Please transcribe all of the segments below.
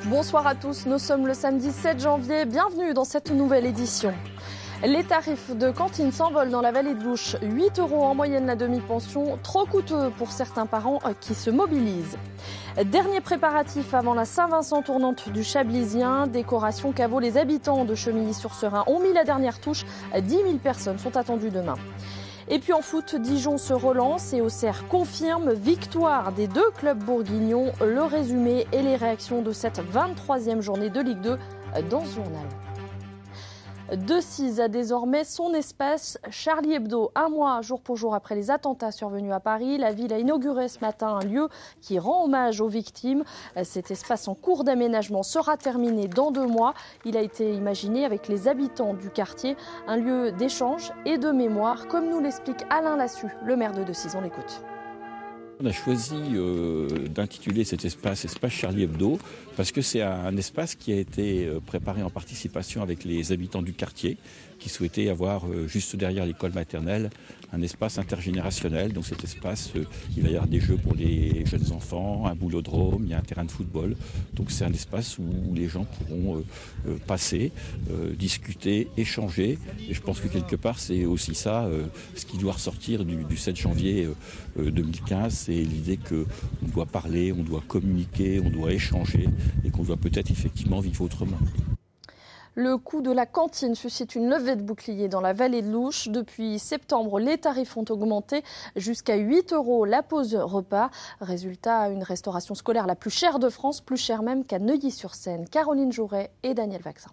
Bonsoir à tous, nous sommes le samedi 7 janvier, bienvenue dans cette nouvelle édition. Les tarifs de cantine s'envolent dans la vallée de l'Ouche. 8 € en moyenne la demi-pension, trop coûteux pour certains parents qui se mobilisent. Dernier préparatif avant la Saint-Vincent tournante du Chablisien. Décoration caveau, les habitants de Chemilly-sur-Serein ont mis la dernière touche. 10 000 personnes sont attendues demain. Et puis en foot, Dijon se relance et Auxerre confirme victoire des deux clubs bourguignons. Le résumé et les réactions de cette 23e journée de Ligue 2 dans ce journal. Decize a désormais son espace. Charlie Hebdo, un mois jour pour jour après les attentats survenus à Paris, la ville a inauguré ce matin un lieu qui rend hommage aux victimes. Cet espace en cours d'aménagement sera terminé dans 2 mois. Il a été imaginé avec les habitants du quartier, un lieu d'échange et de mémoire, comme nous l'explique Alain Lassus, le maire de Decize. On l'écoute. On a choisi d'intituler cet espace Charlie Hebdo parce que c'est un espace qui a été préparé en participation avec les habitants du quartier qui souhaitaient avoir juste derrière l'école maternelle un espace intergénérationnel. Donc cet espace, il va y avoir des jeux pour les jeunes enfants, un boulodrome, il y a un terrain de football. Donc c'est un espace où les gens pourront passer, discuter, échanger. Et je pense que quelque part c'est aussi ça, ce qui doit ressortir du 7 janvier 2015, c'est l'idée qu'on doit parler, on doit communiquer, on doit échanger et qu'on doit peut-être effectivement vivre autrement. Le coût de la cantine suscite une levée de bouclier dans la vallée de l'Ouche. Depuis septembre, les tarifs ont augmenté jusqu'à 8 € la pause repas. Résultat, une restauration scolaire la plus chère de France, plus chère même qu'à Neuilly-sur-Seine. Caroline Jouret et Daniel Vaccin.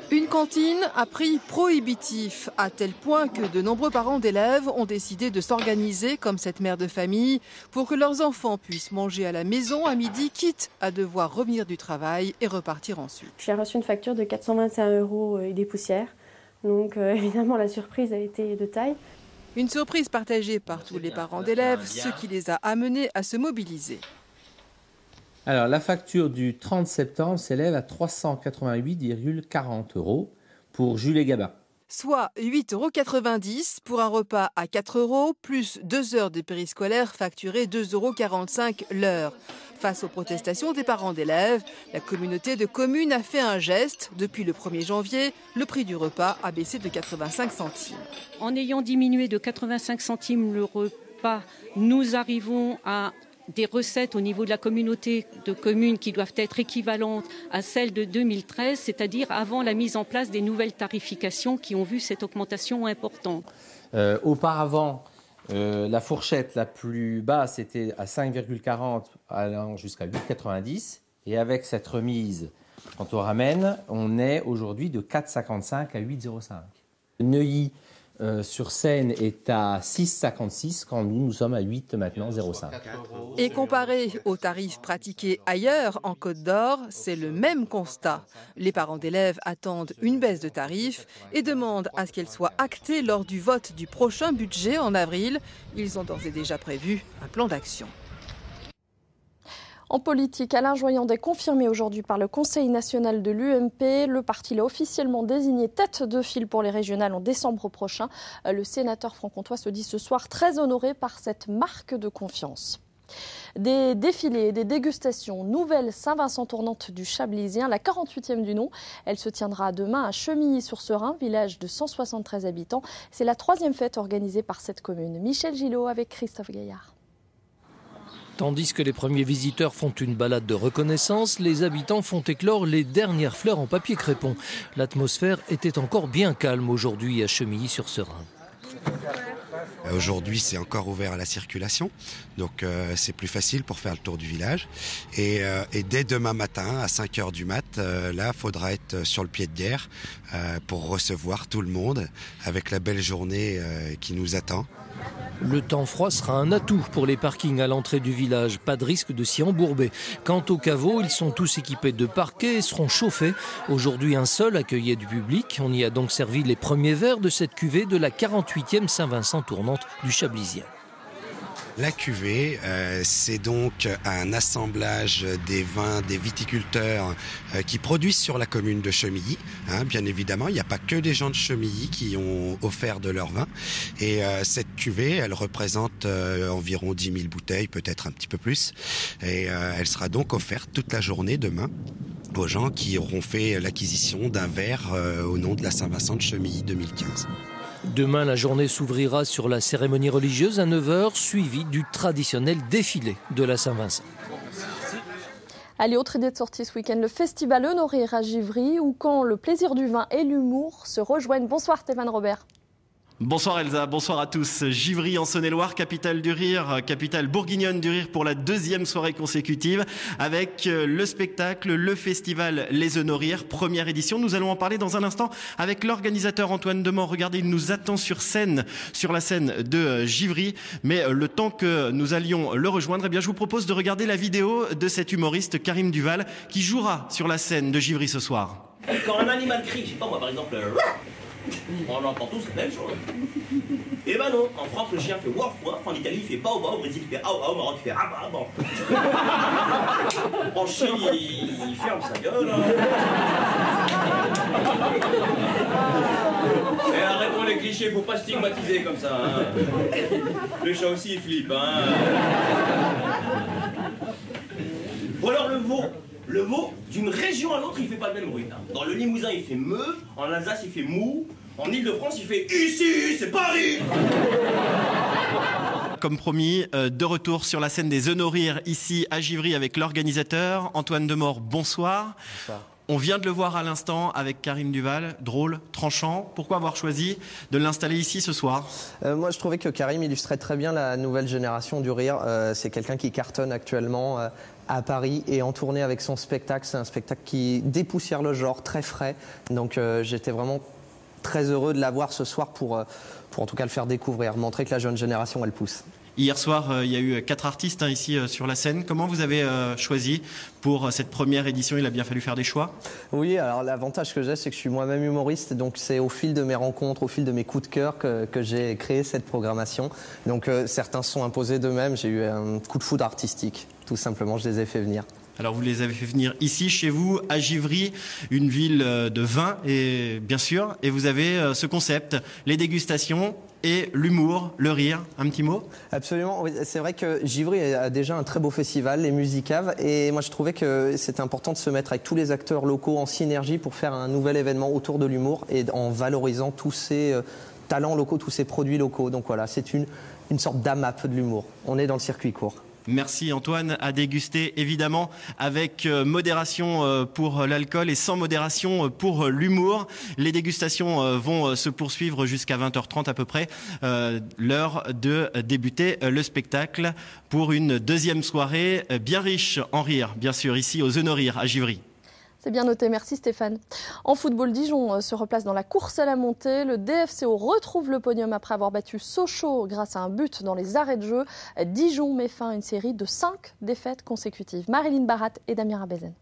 Une cantine à prix prohibitif, à tel point que de nombreux parents d'élèves ont décidé de s'organiser comme cette mère de famille pour que leurs enfants puissent manger à la maison à midi, quitte à devoir revenir du travail et repartir ensuite. J'ai reçu une facture de 421 € et des poussières, donc évidemment la surprise a été de taille. Une surprise partagée par tous les parents d'élèves, ce qui les a amenés à se mobiliser. Alors, la facture du 30 septembre s'élève à 388,40 € pour Jules et Gabin. Soit 8,90 € pour un repas à 4 € plus 2 heures de périscolaire facturées 2,45 € l'heure. Face aux protestations des parents d'élèves, la communauté de communes a fait un geste. Depuis le 1er janvier, le prix du repas a baissé de 85 centimes. En ayant diminué de 85 centimes le repas, nous arrivons à des recettes au niveau de la communauté de communes qui doivent être équivalentes à celles de 2013, c'est-à-dire avant la mise en place des nouvelles tarifications qui ont vu cette augmentation importante. Auparavant, la fourchette la plus basse était à 5,40 allant jusqu'à 8,90 et avec cette remise, quand on ramène, on est aujourd'hui de 4,55 à 8,05. Neuilly sur Seine est à 6,56 quand nous sommes à 8 maintenant, 0,5. Et comparé aux tarifs pratiqués ailleurs en Côte d'Or, c'est le même constat. Les parents d'élèves attendent une baisse de tarifs et demandent à ce qu'elle soit actée lors du vote du prochain budget en avril. Ils ont d'ores et déjà prévu un plan d'action. En politique, Alain Joyandet est confirmé aujourd'hui par le Conseil national de l'UMP. Le parti l'a officiellement désigné tête de file pour les régionales en décembre prochain. Le sénateur franc-comtois se dit ce soir très honoré par cette marque de confiance. Des défilés, des dégustations, nouvelle Saint-Vincent tournante du Chablisien, la 48e du nom. Elle se tiendra demain à Chemilly-sur-Serein, village de 173 habitants. C'est la 3e fête organisée par cette commune. Michel Gillot avec Christophe Gaillard. Tandis que les premiers visiteurs font une balade de reconnaissance, les habitants font éclore les dernières fleurs en papier crépon. L'atmosphère était encore bien calme aujourd'hui à Chemilly-sur-Serein. Aujourd'hui, c'est encore ouvert à la circulation, donc c'est plus facile pour faire le tour du village. Et dès demain matin, à 5 h du mat, là, faudra être sur le pied de guerre pour recevoir tout le monde avec la belle journée qui nous attend. Le temps froid sera un atout pour les parkings à l'entrée du village. Pas de risque de s'y embourber. Quant aux caveaux, ils sont tous équipés de parquets et seront chauffés. Aujourd'hui, un seul accueillait du public. On y a donc servi les premiers verres de cette cuvée de la 48e Saint-Vincent tournante du Chablisien. La cuvée, c'est donc un assemblage des vins des viticulteurs qui produisent sur la commune de Chemilly. Bien évidemment, il n'y a pas que des gens de Chemilly qui ont offert de leur vin. Et cette cuvée, elle représente environ 10 000 bouteilles, peut-être un petit peu plus. Et elle sera donc offerte toute la journée demain aux gens qui auront fait l'acquisition d'un verre au nom de la Saint-Vincent de Chemilly 2015. Demain, la journée s'ouvrira sur la cérémonie religieuse à 9h, suivie du traditionnel défilé de la Saint-Vincent. Allez, autre idée de sortie ce week-end, le festival Honorir à Givry, où quand le plaisir du vin et l'humour se rejoignent. Bonsoir Stéphane Robert. Bonsoir Elsa, bonsoir à tous. Givry en Saône-et-Loire, capitale du rire, capitale bourguignonne du rire pour la 2e soirée consécutive avec le spectacle, le festival Les Honorir, première édition. Nous allons en parler dans un instant avec l'organisateur Antoine Demort. Regardez, il nous attend sur la scène de Givry. Mais le temps que nous allions le rejoindre, eh bien, je vous propose de regarder la vidéo de cet humoriste Karim Duval qui jouera sur la scène de Givry ce soir. Quand un animal crie, je sais pas moi par exemple, on entend tous la même chose. Et ben non, en France le chien fait waf waf, en Italie il fait bao bao, au Brésil il fait ao ao, au Maroc il fait ah bah bon. En Chine il ferme sa gueule. Et arrêtons les clichés, faut pas stigmatiser comme ça. Le chat aussi il flippe. Ou alors le veau, d'une région à l'autre, il fait pas le même bruit. Dans le Limousin, il fait meu, en Alsace, il fait mou, en Ile-de-France, il fait ici, c'est Paris. Comme promis, de retour sur la scène des Honorir ici à Givry avec l'organisateur Antoine Demort. Bonsoir. Bonsoir. On vient de le voir à l'instant avec Karim Duval, drôle, tranchant. Pourquoi avoir choisi de l'installer ici ce soir ? Moi, je trouvais que Karim illustrait très bien la nouvelle génération du rire. C'est quelqu'un qui cartonne actuellement à Paris et en tournée avec son spectacle. C'est un spectacle qui dépoussière le genre, très frais. Donc j'étais vraiment très heureux de l'avoir ce soir pour en tout cas le faire découvrir, montrer que la jeune génération, elle pousse. Hier soir, il y a eu 4 artistes ici sur la scène. Comment vous avez choisi pour cette première édition ? Il a bien fallu faire des choix ? Oui, alors l'avantage que j'ai, c'est que je suis moi-même humoriste. Donc c'est au fil de mes rencontres, au fil de mes coups de cœur que j'ai créé cette programmation. Donc certains se sont imposés d'eux-mêmes. J'ai eu un coup de foudre artistique. Tout simplement, je les ai fait venir. Alors vous les avez fait venir ici, chez vous, à Givry, une ville de vin, et bien sûr, et vous avez ce concept, les dégustations et l'humour, le rire. Un petit mot ? Absolument, oui, c'est vrai que Givry a déjà un très beau festival, les Musicaves, et moi je trouvais que c'était important de se mettre avec tous les acteurs locaux en synergie pour faire un nouvel événement autour de l'humour et en valorisant tous ces talents locaux, tous ces produits locaux. Donc voilà, c'est une sorte d'AMAP de l'humour. On est dans le circuit court. Merci Antoine, à déguster évidemment avec modération pour l'alcool et sans modération pour l'humour. Les dégustations vont se poursuivre jusqu'à 20h30 à peu près, l'heure de débuter le spectacle pour une 2e soirée bien riche en rire, bien sûr, ici aux Honorir à Givry. C'est bien noté, merci Stéphane. En football, Dijon se replace dans la course à la montée. Le DFCO retrouve le podium après avoir battu Sochaux grâce à un but dans les arrêts de jeu. Dijon met fin à une série de 5 défaites consécutives. Marilyn Barat et Damien Bézen.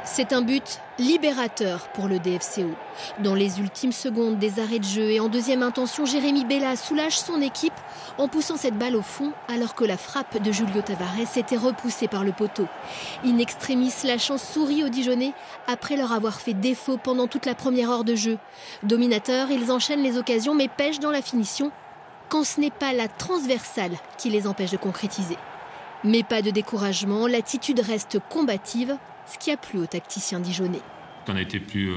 C'est un but libérateur pour le DFCO. Dans les ultimes secondes des arrêts de jeu et en deuxième intention, Jérémy Bella soulage son équipe en poussant cette balle au fond alors que la frappe de Julio Tavares était repoussée par le poteau. In extremis, la chance sourit aux Dijonnais après leur avoir fait défaut pendant toute la première heure de jeu. Dominateurs, ils enchaînent les occasions mais pêchent dans la finition quand ce n'est pas la transversale qui les empêche de concrétiser. Mais pas de découragement, l'attitude reste combative, ce qui a plu aux tacticiens dijonnais. On a été plus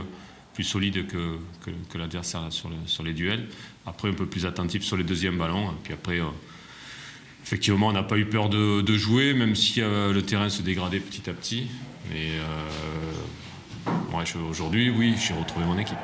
solide que l'adversaire sur les duels. Après, un peu plus attentif sur les deuxièmes ballons. Et puis après, effectivement, on n'a pas eu peur de jouer, même si le terrain se dégradait petit à petit. Mais aujourd'hui, oui, j'ai retrouvé mon équipe.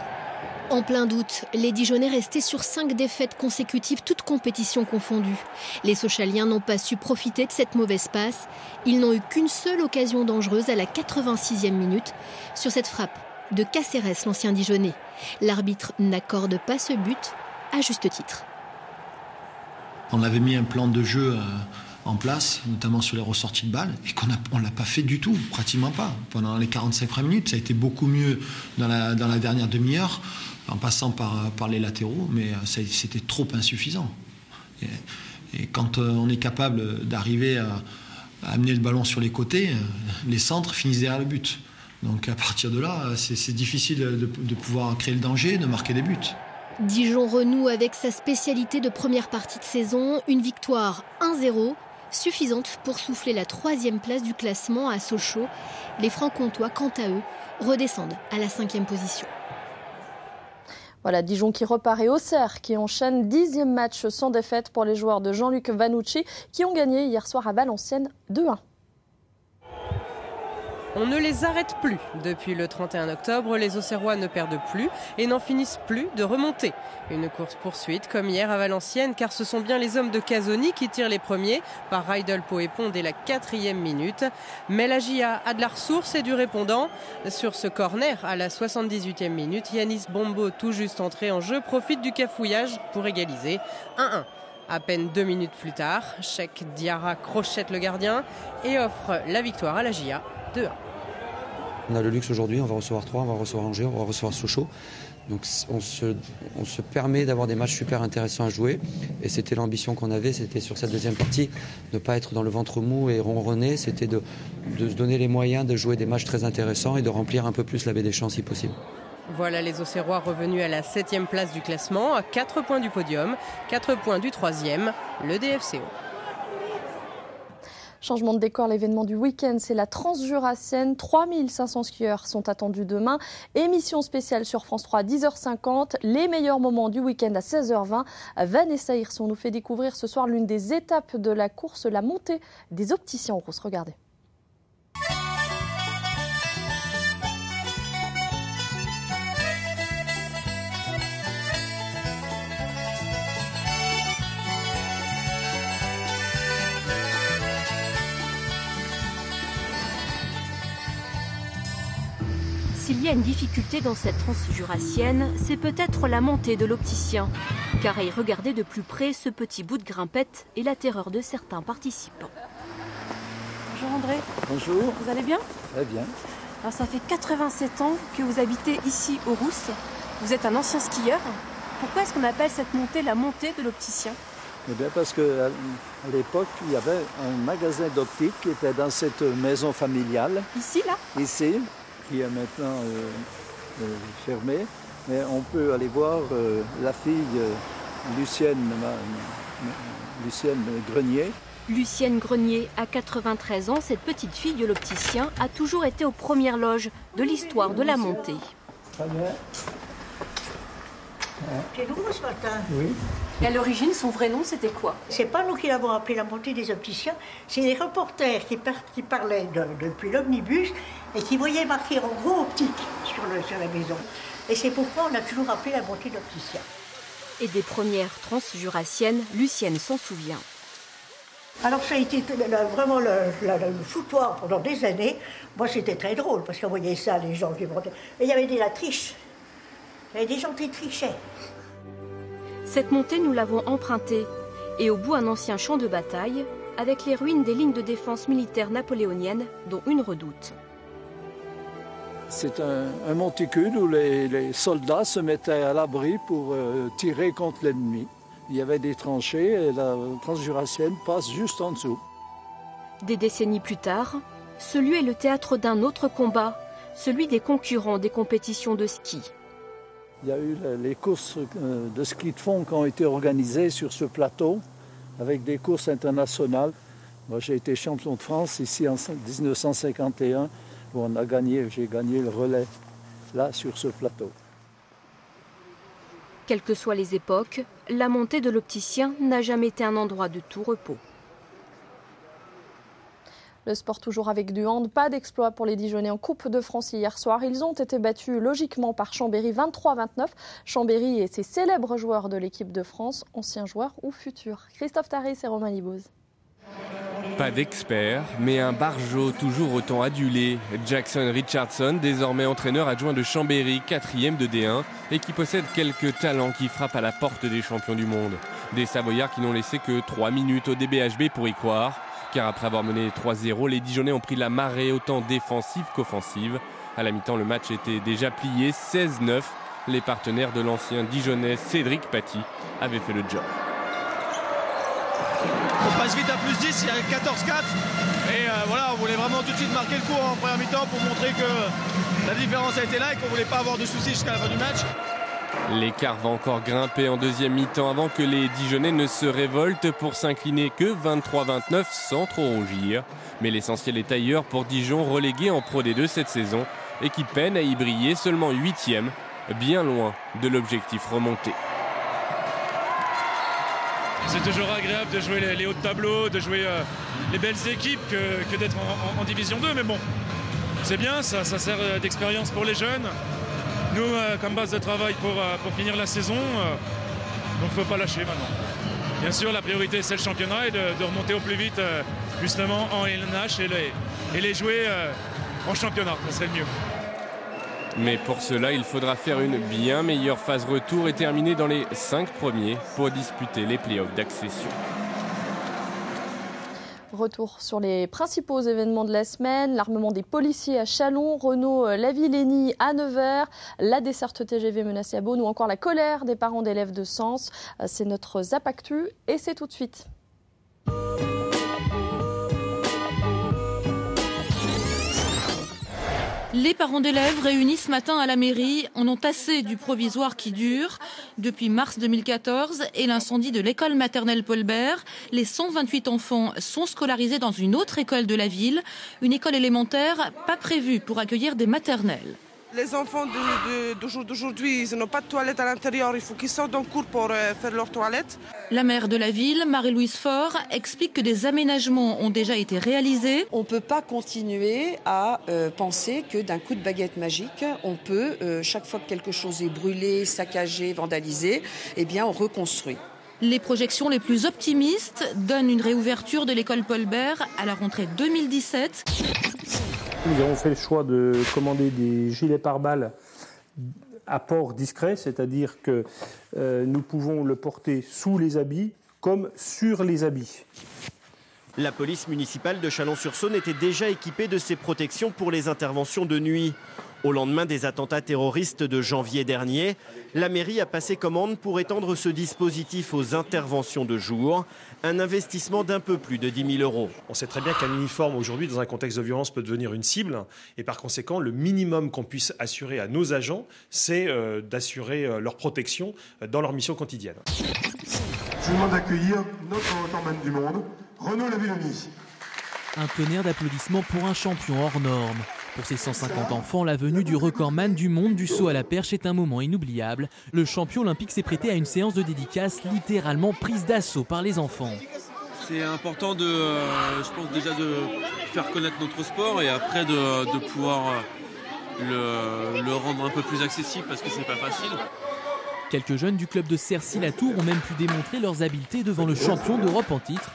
En plein doute, les Dijonnais restaient sur 5 défaites consécutives, toutes compétitions confondues. Les Sochaliens n'ont pas su profiter de cette mauvaise passe. Ils n'ont eu qu'une seule occasion dangereuse à la 86e minute, sur cette frappe de Cacérès, l'ancien Dijonnais. L'arbitre n'accorde pas ce but, à juste titre. On avait mis un plan de jeu en place, notamment sur les ressorties de balles, et on ne l'a pas fait du tout, pratiquement pas. Pendant les 45 premières minutes, ça a été beaucoup mieux dans la dernière demi-heure, en passant par les latéraux, mais c'était trop insuffisant. Et quand on est capable d'arriver à amener le ballon sur les côtés, les centres finissent derrière le but. Donc à partir de là, c'est difficile de pouvoir créer le danger, de marquer des buts. Dijon renoue avec sa spécialité de première partie de saison, une victoire 1-0, suffisante pour souffler la 3e place du classement à Sochaux. Les Francs-Comtois, quant à eux, redescendent à la 5e position. Voilà, Dijon qui repart et Auxerre qui enchaîne 10e match sans défaite pour les joueurs de Jean-Luc Vanucci qui ont gagné hier soir à Valenciennes 2-1. On ne les arrête plus. Depuis le 31 octobre, les Auxerrois ne perdent plus et n'en finissent plus de remonter. Une course-poursuite comme hier à Valenciennes, car ce sont bien les hommes de Casoni qui tirent les premiers par Rydel Poépon dès la 4e minute. Mais la GIA a de la ressource et du répondant. Sur ce corner à la 78e minute, Yanis Bombo, tout juste entré en jeu, profite du cafouillage pour égaliser 1-1. À peine 2 minutes plus tard, Cheikh Diarra crochette le gardien et offre la victoire à la GIA 2-1. On a le luxe aujourd'hui, on va recevoir Troyes, on va recevoir Angers, on va recevoir Sochaux. Donc on se permet d'avoir des matchs super intéressants à jouer. Et c'était l'ambition qu'on avait, c'était sur cette deuxième partie, ne pas être dans le ventre mou et ronronner. C'était de se donner les moyens de jouer des matchs très intéressants et de remplir un peu plus la baie des Champs si possible. Voilà les Auxerrois revenus à la 7e place du classement, à 4 points du podium, 4 points du 3e, le DFCO. Changement de décor, l'événement du week-end, c'est la Transjurassienne. 3500 skieurs sont attendus demain. Émission spéciale sur France 3 à 10h50. Les meilleurs moments du week-end à 16h20. Vanessa Hirson nous fait découvrir ce soir l'une des étapes de la course, la montée des opticiens en Rousse. Regardez. S'il y a une difficulté dans cette transjurassienne, c'est peut-être la montée de l'opticien. Car à y regarder de plus près, ce petit bout de grimpette est la terreur de certains participants. Bonjour André. Bonjour. Vous allez bien? Très bien. Alors ça fait 87 ans que vous habitez ici aux Rousses. Vous êtes un ancien skieur. Pourquoi est-ce qu'on appelle cette montée la montée de l'opticien? Eh bien parce qu'à l'époque, il y avait un magasin d'optique qui était dans cette maison familiale. Ici, là? Ici, qui est maintenant fermée. Mais on peut aller voir la fille Lucienne Grenier. Lucienne Grenier, à 93 ans, cette petite fille de l'opticien a toujours été aux premières loges de l'histoire de la montée. Très bien. C'est nouveau ce matin. Oui. Et à l'origine, son vrai nom, c'était quoi? C'est pas nous qui l'avons appelé la montée des opticiens, c'est les reporters qui parlaient depuis l'omnibus et qui voyaient marquer en gros optique sur la maison. Et c'est pourquoi on a toujours appelé la montée d'opticiens. Et des premières transjurassiennes, Lucienne s'en souvient. Alors ça a été vraiment le foutoir pendant des années. Moi c'était très drôle parce qu'on voyait ça, les gens qui montaient. Et il y avait la triche. Il y avait des gens qui trichaient. Cette montée, nous l'avons empruntée. Et au bout, un ancien champ de bataille, avec les ruines des lignes de défense militaires napoléoniennes, dont une redoute. C'est un monticule où les soldats se mettaient à l'abri pour tirer contre l'ennemi. Il y avait des tranchées et la transjurassienne passe juste en dessous. Des décennies plus tard, ce lieu est le théâtre d'un autre combat, celui des concurrents des compétitions de ski. Il y a eu les courses de ski de fond qui ont été organisées sur ce plateau avec des courses internationales. Moi, j'ai été champion de France ici en 1951 où j'ai gagné le relais là sur ce plateau. Quelles que soient les époques, la montée de l'opticien n'a jamais été un endroit de tout repos. Le sport toujours avec du hand, pas d'exploit pour les Dijonnais en Coupe de France hier soir. Ils ont été battus logiquement par Chambéry 23-29. Chambéry et ses célèbres joueurs de l'équipe de France, anciens joueurs ou futurs. Christophe Taris et Romain Liboz. Pas d'expert, mais un barjot toujours autant adulé. Jackson Richardson, désormais entraîneur adjoint de Chambéry, 4e de D1, et qui possède quelques talents qui frappent à la porte des champions du monde. Des Savoyards qui n'ont laissé que 3 minutes au DBHB pour y croire. Car après avoir mené 3-0, les Dijonnais ont pris la marée autant défensive qu'offensive. À la mi-temps, le match était déjà plié, 16-9. Les partenaires de l'ancien Dijonnais Cédric Paty avaient fait le job. On passe vite à +10, il y a 14-4. Et voilà, on voulait vraiment tout de suite marquer le coup en première mi-temps pour montrer que la différence a été là et qu'on voulait pas avoir de soucis jusqu'à la fin du match. L'écart va encore grimper en deuxième mi-temps avant que les Dijonais ne se révoltent pour s'incliner que 23-29 sans trop rougir. Mais l'essentiel est ailleurs pour Dijon, relégué en Pro D2 cette saison et qui peine à y briller, seulement 8e, bien loin de l'objectif remonté. C'est toujours agréable de jouer les hauts de tableau, de jouer les belles équipes que d'être en Division 2. Mais bon, c'est bien, ça sert d'expérience pour les jeunes. Nous, comme base de travail pour finir la saison, donc il ne faut pas lâcher maintenant. Bien sûr, la priorité, c'est le championnat et de remonter au plus vite, justement, en LNH et les jouer en championnat. Ça serait le mieux. Mais pour cela, il faudra faire une bien meilleure phase retour et terminer dans les 5 premiers pour disputer les playoffs d'accession. Retour sur les principaux événements de la semaine, l'armement des policiers à Châlons, Renault-Lavillenie à Nevers, la desserte TGV menacée à Beaune ou encore la colère des parents d'élèves de Sens. C'est notre Zap Actu et c'est tout de suite. Les parents d'élèves réunis ce matin à la mairie en ont assez du provisoire qui dure depuis mars 2014 et l'incendie de l'école maternelle Paul Bert. Les 128 enfants sont scolarisés dans une autre école de la ville, une école élémentaire pas prévue pour accueillir des maternelles. Les enfants d'aujourd'hui, ils n'ont pas de toilettes à l'intérieur. Il faut qu'ils sortent en cours pour faire leurs toilettes. La maire de la ville, Marie-Louise Faure, explique que des aménagements ont déjà été réalisés. On ne peut pas continuer à penser que d'un coup de baguette magique, on peut, chaque fois que quelque chose est brûlé, saccagé, vandalisé, eh bien on reconstruit. Les projections les plus optimistes donnent une réouverture de l'école Paul Bert à la rentrée 2017. Nous avons fait le choix de commander des gilets pare-balles à port discret, c'est-à-dire que nous pouvons le porter sous les habits comme sur les habits. La police municipale de Chalon-sur-Saône était déjà équipée de ces protections pour les interventions de nuit. Au lendemain des attentats terroristes de janvier dernier, la mairie a passé commande pour étendre ce dispositif aux interventions de jour. Un investissement d'un peu plus de 10 000 €. On sait très bien qu'un uniforme aujourd'hui dans un contexte de violence peut devenir une cible et par conséquent le minimum qu'on puisse assurer à nos agents c'est d'assurer leur protection dans leur mission quotidienne. Je vous demande d'accueillir notre recordman du monde, Renault-Lavillenie. Un tonnerre d'applaudissements pour un champion hors norme. Pour ces 150 enfants, la venue du recordman du monde du saut à la perche est un moment inoubliable. Le champion olympique s'est prêté à une séance de dédicace littéralement prise d'assaut par les enfants. C'est important je pense déjà de faire connaître notre sport et après de pouvoir le rendre un peu plus accessible parce que c'est pas facile. Quelques jeunes du club de Cercy-la-Tour ont même pu démontrer leurs habiletés devant le champion d'Europe en titre.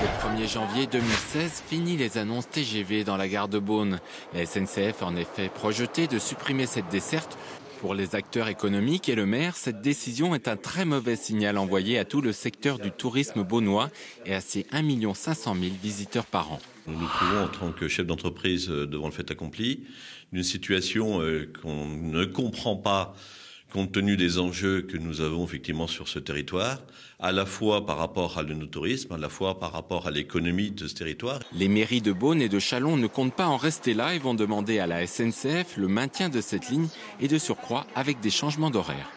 Le 1er janvier 2016, fini les annonces TGV dans la gare de Beaune. La SNCF a en effet projeté de supprimer cette desserte. Pour les acteurs économiques et le maire, cette décision est un très mauvais signal envoyé à tout le secteur du tourisme beaunois et à ses 1 500 000 visiteurs par an. Nous nous trouvons en tant que chef d'entreprise devant le fait accompli, d'une situation qu'on ne comprend pas compte tenu des enjeux que nous avons effectivement sur ce territoire, à la fois par rapport à l'œnotourisme, à la fois par rapport à l'économie de ce territoire. Les mairies de Beaune et de Châlons ne comptent pas en rester là et vont demander à la SNCF le maintien de cette ligne et de surcroît avec des changements d'horaire.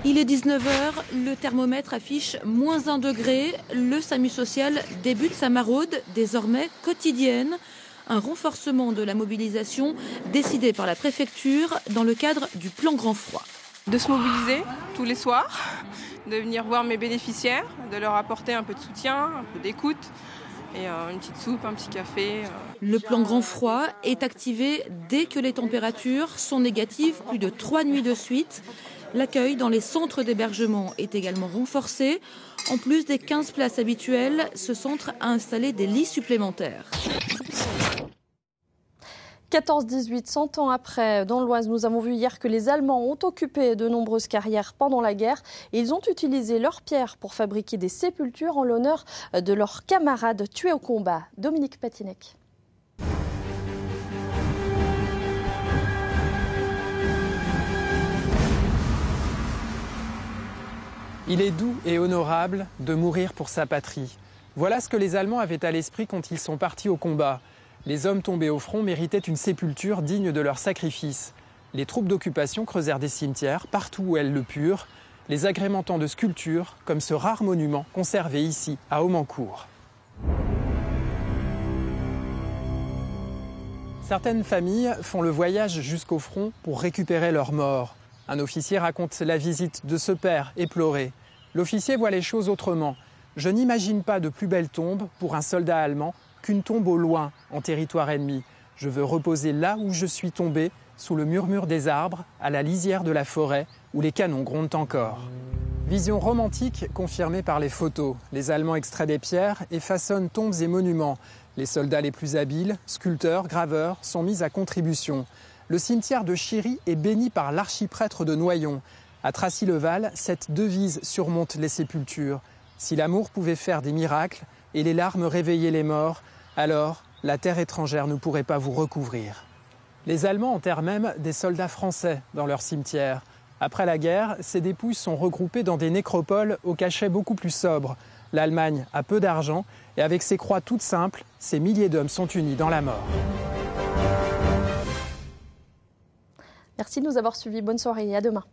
Il est 19h, le thermomètre affiche -1 degré. Le SAMU social débute sa maraude, désormais quotidienne. Un renforcement de la mobilisation décidé par la préfecture dans le cadre du plan grand froid. De se mobiliser tous les soirs, de venir voir mes bénéficiaires, de leur apporter un peu de soutien, un peu d'écoute et une petite soupe, un petit café. Le plan grand froid est activé dès que les températures sont négatives, plus de 3 nuits de suite. L'accueil dans les centres d'hébergement est également renforcé. En plus des 15 places habituelles, ce centre a installé des lits supplémentaires. 14-18, 100 ans après, dans l'Oise, nous avons vu hier que les Allemands ont occupé de nombreuses carrières pendant la guerre. Et ils ont utilisé leurs pierres pour fabriquer des sépultures en l'honneur de leurs camarades tués au combat. Dominique Patinec. Il est doux et honorable de mourir pour sa patrie. Voilà ce que les Allemands avaient à l'esprit quand ils sont partis au combat. Les hommes tombés au front méritaient une sépulture digne de leur sacrifice. Les troupes d'occupation creusèrent des cimetières partout où elles le purent, les agrémentant de sculptures comme ce rare monument conservé ici, à Aumancourt. Certaines familles font le voyage jusqu'au front pour récupérer leurs morts. Un officier raconte la visite de ce père éploré. L'officier voit les choses autrement. Je n'imagine pas de plus belle tombe pour un soldat allemand qu'une tombe au loin, en territoire ennemi. Je veux reposer là où je suis tombé, sous le murmure des arbres, à la lisière de la forêt, où les canons grondent encore. Vision romantique confirmée par les photos. Les Allemands extraient des pierres et façonnent tombes et monuments. Les soldats les plus habiles, sculpteurs, graveurs, sont mis à contribution. Le cimetière de Chiry est béni par l'archiprêtre de Noyon. À Tracy-le-Val, cette devise surmonte les sépultures. Si l'amour pouvait faire des miracles et les larmes réveiller les morts, alors la terre étrangère ne pourrait pas vous recouvrir. Les Allemands enterrent même des soldats français dans leurs cimetières. Après la guerre, ces dépouilles sont regroupées dans des nécropoles au cachet beaucoup plus sobre. L'Allemagne a peu d'argent et avec ses croix toutes simples, ces milliers d'hommes sont unis dans la mort. Merci de nous avoir suivis. Bonne soirée et à demain.